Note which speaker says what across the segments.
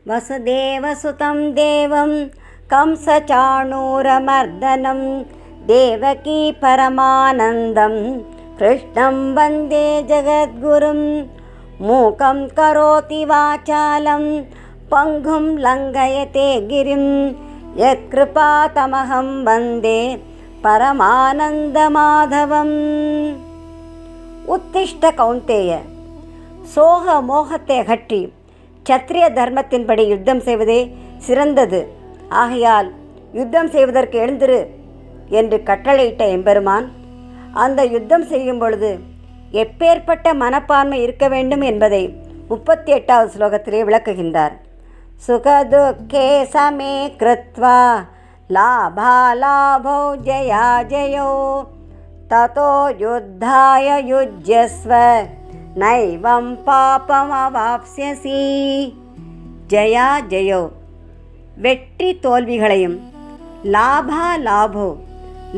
Speaker 1: वसुदेवसुतं देवं कंसचाणूरमर्दनं देवकी परमानन्दं कृष्णं वन्दे जगद्गुरुं मूकं करोति वाचालं पङ्गुं लङ्घयते गिरिं यत्कृपातमहं वन्दे परमानन्दमाधवम्. உத்திஷ்ட கௌந்தேய, சோக மோகத்தை அகற்றி சத்திரிய தர்மத்தின்படி யுத்தம் செய்வதே சிறந்தது. ஆகையால் யுத்தம் செய்வதற்கு எழுந்திரு என்று கட்டளையிட்ட எம்பெருமான் அந்த யுத்தம் செய்யும் பொழுது எப்பேற்பட்ட மனப்பான்மை இருக்க வேண்டும் என்பதை 38வது ஸ்லோகத்திலே விளக்குகின்றார். சுகதுக்கே சமே கிருத்வா லாபாலாபோ ஜயா ஜயோ ததோ யுத்தாய யுஜ்யஸ்வ நைவம் பாபமவாப்ஸ்யசி. ஜயா ஜயோ, வெற்றி தோல்விகளையும், லாபா லாபோ,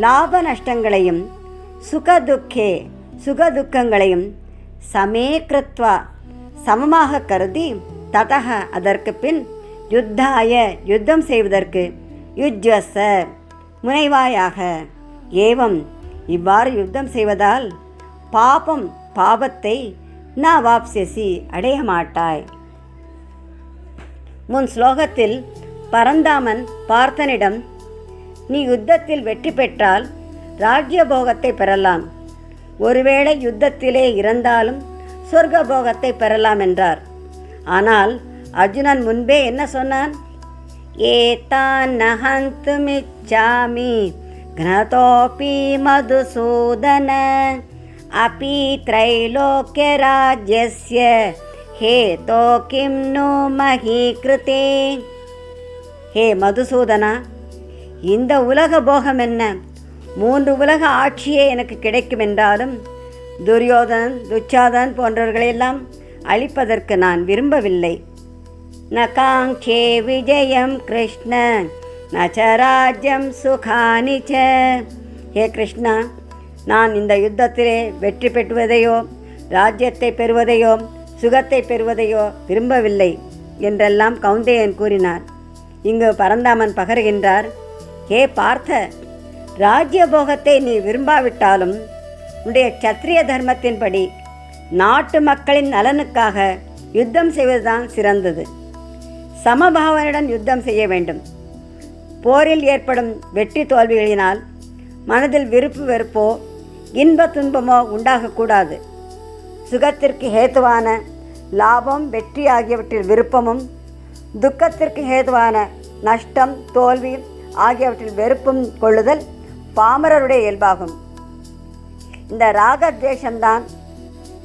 Speaker 1: லாப நஷ்டங்களையும், சுகதுக்கே, சுகதுக்கங்களையும், சமே கிருத்வா, சமமாக கருதி, ததக, அதற்கு பின், யுத்தாய, யுத்தம் செய்வதற்கு, யுஜ்வச, முனைவாயாக, ஏவம், இவ்வாறு யுத்தம் செய்வதால் பாபம், பாபத்தை ந வாப்ஸ்யசி, அடைய மாட்டாய். முன் ஸ்லோகத்தில் பரந்தாமன் பார்த்தனிடம், நீ யுத்தத்தில் வெற்றி பெற்றால் ராஜ்யபோகத்தை பெறலாம், ஒருவேளை யுத்தத்திலே இறந்தாலும் சொர்க்க போகத்தை பெறலாம் என்றார். ஆனால் அர்ஜுனன் முன்பே என்ன சொன்னான்? ஏதான் நஹந்துமிச்சாமி க்னதோபி மதுசூதன அபி த்ரைலோக்ய ராஜ்யஸ்ய ஹேதோ கிம் நோ மஹீக்ருதே. ஹே மதுசூதனா, இந்த உலக போகம் என்ன, 3 உலக ஆட்சியே எனக்கு கிடைக்கும் என்றாலும் துரியோதன், துச்சாதன் போன்றவர்களெல்லாம் அழிப்பதற்கு நான் விரும்பவில்லை. ந காங்கே விஜயம் கிருஷ்ண நச்ச ராஜ்யம் சுகானி ச. ஹே கிருஷ்ணா, நான் இந்த யுத்தத்திலே வெற்றி பெற்றுவதையோ, ராஜ்யத்தை பெறுவதையோ, சுகத்தை பெறுவதையோ விரும்பவில்லை என்றெல்லாம் கௌந்தேயன் கூறினார். இங்கு பரந்தாமன் பகருகின்றார். ஹே பார்த்த, ராஜ்யபோகத்தை நீ விரும்பாவிட்டாலும் உன்னுடைய சத்திரிய தர்மத்தின்படி நாட்டு மக்களின் நலனுக்காக யுத்தம் செய்வதுதான் சிறந்தது. சமபாவனுடன் யுத்தம் செய்ய வேண்டும். போரில் ஏற்படும் வெற்றி தோல்விகளினால் மனதில் விருப்பு வெறுப்போ இன்ப துன்பமோ உண்டாகக்கூடாது. சுகத்திற்கு ஹேதுவான லாபம், வெற்றி ஆகியவற்றில் விருப்பமும், துக்கத்திற்கு ஹேதுவான நஷ்டம், தோல்வி ஆகியவற்றில் வெறுப்பும் கொள்ளுதல் பாமரருடைய இயல்பாகும். இந்த ராகத்வேஷம்தான்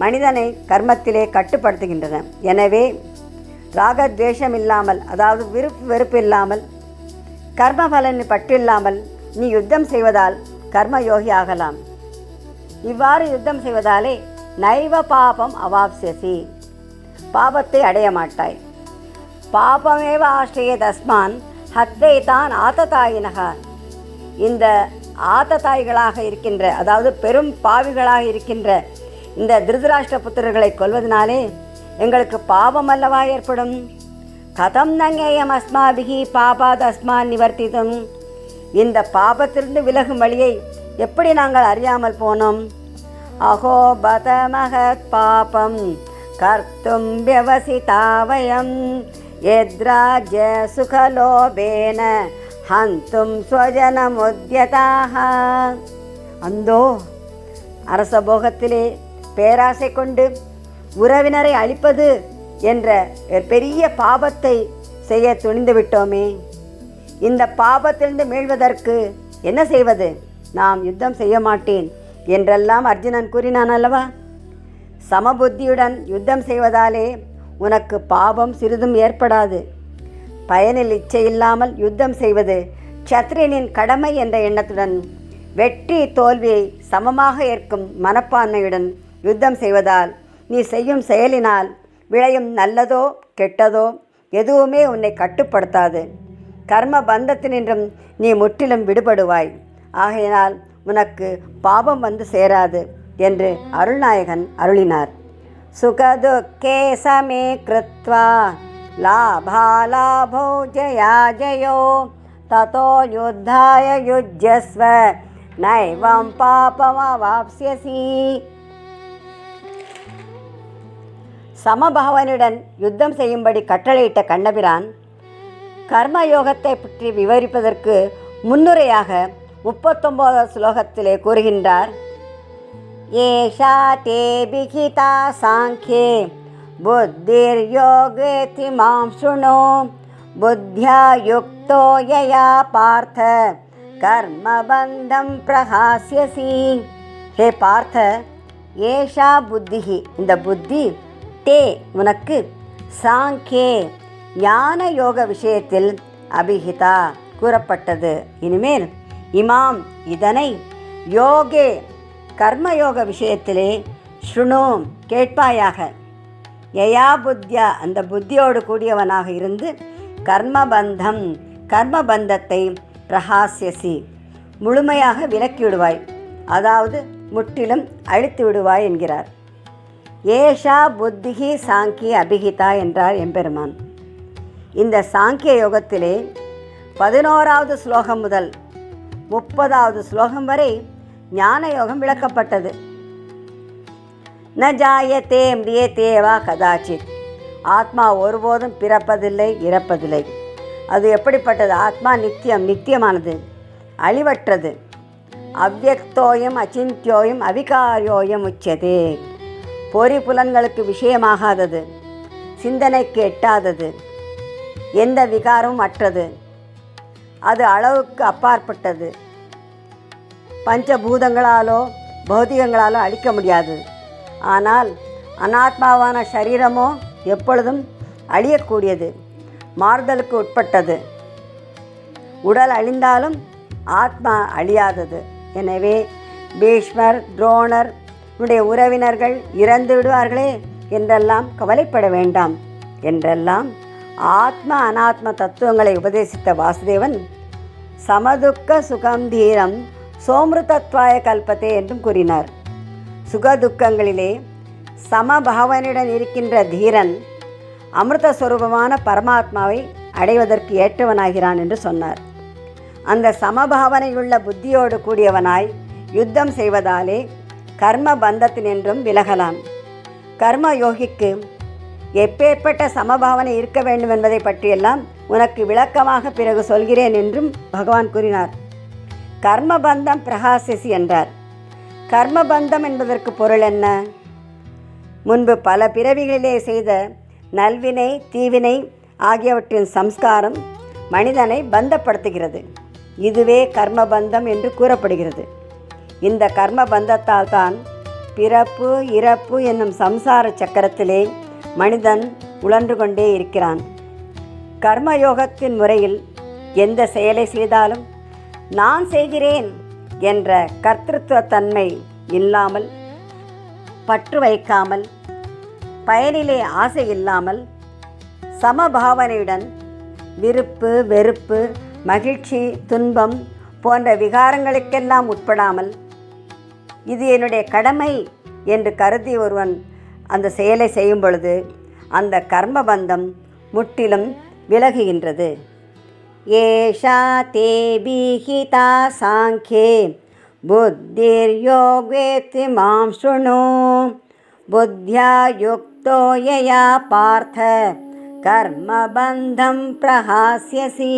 Speaker 1: மனிதனை கர்மத்திலே கட்டுப்படுத்துகின்றன. எனவே ராகத்வேஷம் இல்லாமல், அதாவது விருப்பு வெறுப்பு இல்லாமல், கர்மபலன் பற்றில்லாமல் நீ யுத்தம் செய்வதால் கர்மயோகி ஆகலாம். இவ்வாறு யுத்தம் செய்வதாலே நைவ பாபம் அவாப்ஸ்யசி, பாபத்தை அடைய மாட்டாய். பாபமேவ ஆஸ்ரய தஸ்மான் ஹத்தை தான் ஆததாயினக. இந்த ஆததாய்களாக இருக்கின்ற, அதாவது பெரும் பாவிகளாக இருக்கின்ற இந்த திருதராஷ்டிர புத்திரர்களை கொல்வதனாலே எங்களுக்கு பாபம் அல்லவா ஏற்படும்? கதம் நங்கேயம் அஸ்மாபிகி பாபாத் அஸ்மான் நிவர்த்திதும். இந்த பாபத்திலிருந்து விலகும் வழியை எப்படி நாங்கள் அறியாமல் போனோம்? அஹோ பத மகத் பாபம் கர்த்தும் வியவசிதாவயம் யத்ராஜ்ய சுகலோபேன ஹந்தும் ஸ்வஜனமுத்யதாக. அந்தோ, அரச போகத்திலே பேராசை கொண்டு உறவினரை அழிப்பது என்ற பெரிய பாபத்தை செய்ய துணிந்து விட்டோமே. இந்த பாபத்திலிருந்து மீள்வதற்கு என்ன செய்வது? நாம் யுத்தம் செய்ய மாட்டேன் என்றெல்லாம் அர்ஜுனன் கூறினான் அல்லவா? சமபுத்தியுடன் யுத்தம் செய்வதாலே உனக்கு பாபம் சிறிதும் ஏற்படாது. பயனில் இச்சை இல்லாமல் யுத்தம் செய்வது சத்திரியனின் கடமை என்ற எண்ணத்துடன், வெற்றி தோல்வியை சமமாக ஏற்கும் மனப்பான்மையுடன் யுத்தம் செய்வதால் நீ செய்யும் செயலினால் விளையும் நல்லதோ கெட்டதோ எதுவுமே உன்னை கட்டுப்படுத்தாது. கர்ம பந்தத்தினின்றும் நீ முற்றிலும் விடுபடுவாய். ஆகையினால் உனக்கு பாபம் வந்து சேராது என்று அருள்நாயகன் அருளினார். சுகதுக்கே சமே கிருத்வா लाभालाभो जयाजयो ततो युद्धाय युज्यस्व नैवं पापमवाप्स्यसि. சமபாவனுடன் யுத்தம் செய்யும்படி கட்டளையிட்ட கண்ணபிரான் கர்மயோகத்தை பற்றி விவரிப்பதற்கு முன்னுரையாக 39வது ஸ்லோகத்திலே கூறுகின்றார். ஏஷா தே விகிதா சாங்கே புத்திர்யோகேதி மாம் சுணு புத்யா யுக்தோ யயா பார்த்த கர்மபந்தம் பிரஹாஸ்யசி. ஹே பார்த்த, ஏஷா புத்திஹி, இந்த புத்தி, தே உனக்கு, சாங்கே ஞான யோக விஷயத்தில், அபிஹிதா கூறப்பட்டது. இனிமேல் இமாம் இதனை, யோகே கர்மயோக விஷயத்திலே, ஸ்ருணு கேட்பாயாக. யயா புத்தியா அந்த புத்தியோடு கூடியவனாக இருந்து, கர்மபந்தம் கர்மபந்தத்தை பிரஹாஸ்யசி முழுமையாக விலக்கிவிடுவாய், அதாவது முற்றிலும் அழித்து விடுவாய் என்கிறார். ஏஷா புத்திகி சாங்கிய அபிஹிதா என்றார் எம்பெருமான். இந்த சாங்கிய யோகத்திலே 11வது ஸ்லோகம் முதல் 30வது ஸ்லோகம் வரை ஞான யோகம் விளக்கப்பட்டது. ந ஜாயத்தே மிரியத்தேவா கதாச்சித், ஆத்மா ஒருபோதும் பிறப்பதில்லை இறப்பதில்லை. அது எப்படிப்பட்டது? ஆத்மா நித்தியம், நித்தியமானது, அழிவற்றது. அவ்யக்தோயம் அச்சிந்தியோயம் அவிகாரியோயம் உச்சதே, பொறி புலன்களுக்கு விஷயமாகாதது, சிந்தனைக்கு எட்டாதது, எந்த விகாரமும் அற்றது. அது அளவுக்கு அப்பாற்பட்டது, பஞ்சபூதங்களாலோ பௌதிகங்களாலோ அழிக்க முடியாது. ஆனால் அனாத்மாவான சரீரமோ எப்பொழுதும் அழியக்கூடியது, மாறுதலுக்கு உட்பட்டது. உடல் அழிந்தாலும் ஆத்மா அழியாதது. எனவே பீஷ்மர், துரோணர் உடைய உறவினர்கள் இறந்து விடுவார்களே என்றெல்லாம் கவலைப்பட வேண்டாம் என்றெல்லாம் ஆத்ம அனாத்ம தத்துவங்களை உபதேசித்த வாசுதேவன் சமதுக்க சுகம் தீரம் சோமிருதத்வாய கல்பத்தே என்றும் கூறினார். சுகதுக்கங்களிலே சமபாவனுடன் இருக்கின்ற தீரன் அமிர்தஸ்வரூபமான பரமாத்மாவை அடைவதற்கு ஏற்றவனாகிறான் என்று சொன்னார். அந்த சமபாவனையுள்ள புத்தியோடு கூடியவனாய் யுத்தம் செய்வதாலே கர்ம பந்தத்தினின்றும் விலகலாம். கர்ம யோகிக்கு எப்பேற்பட்ட சமபாவனை இருக்க வேண்டும் என்பதை பற்றியெல்லாம் உனக்கு விளக்கமாக பிறகு சொல்கிறேன் என்றும் பகவான் கூறினார். கர்மபந்தம் பிரகாசிசி என்றார். கர்மபந்தம் என்பதற்கு பொருள் என்ன? முன்பு பல பிறவிகளிலே செய்த நல்வினை தீவினை ஆகியவற்றின் சம்ஸ்காரம் மனிதனை பந்தப்படுத்துகிறது. இதுவே கர்மபந்தம் என்று கூறப்படுகிறது. இந்த கர்மபந்தத்தால் தான் பிறப்பு இறப்பு என்னும் சம்சார சக்கரத்திலே மனிதன் உழன்று கொண்டே இருக்கிறான். கர்மயோகத்தின் முறையில் எந்த செயலை செய்தாலும் நான் செய்கிறேன் என்ற கர்த்திருவ தன்மை இல்லாமல், பற்று வைக்காமல், பயனிலே ஆசை இல்லாமல், சமபாவனையுடன் விருப்பு வெறுப்பு மகிழ்ச்சி துன்பம் போன்ற விகாரங்களுக்கெல்லாம் உட்படாமல், இது என்னுடைய கடமை என்று கருதி ஒருவன் அந்த செயலை செய்யும் பொழுது அந்த கர்மபந்தம் முற்றிலும் விலகுகின்றது. ஏஷா தேபிஹிதா சாங்கே புத்திர்யோகேதி மாம் ஸ்ருணு புத்யா யுக்தோ யயா பார்த்த கர்மபந்தம் பிரஹாஸ்யசி.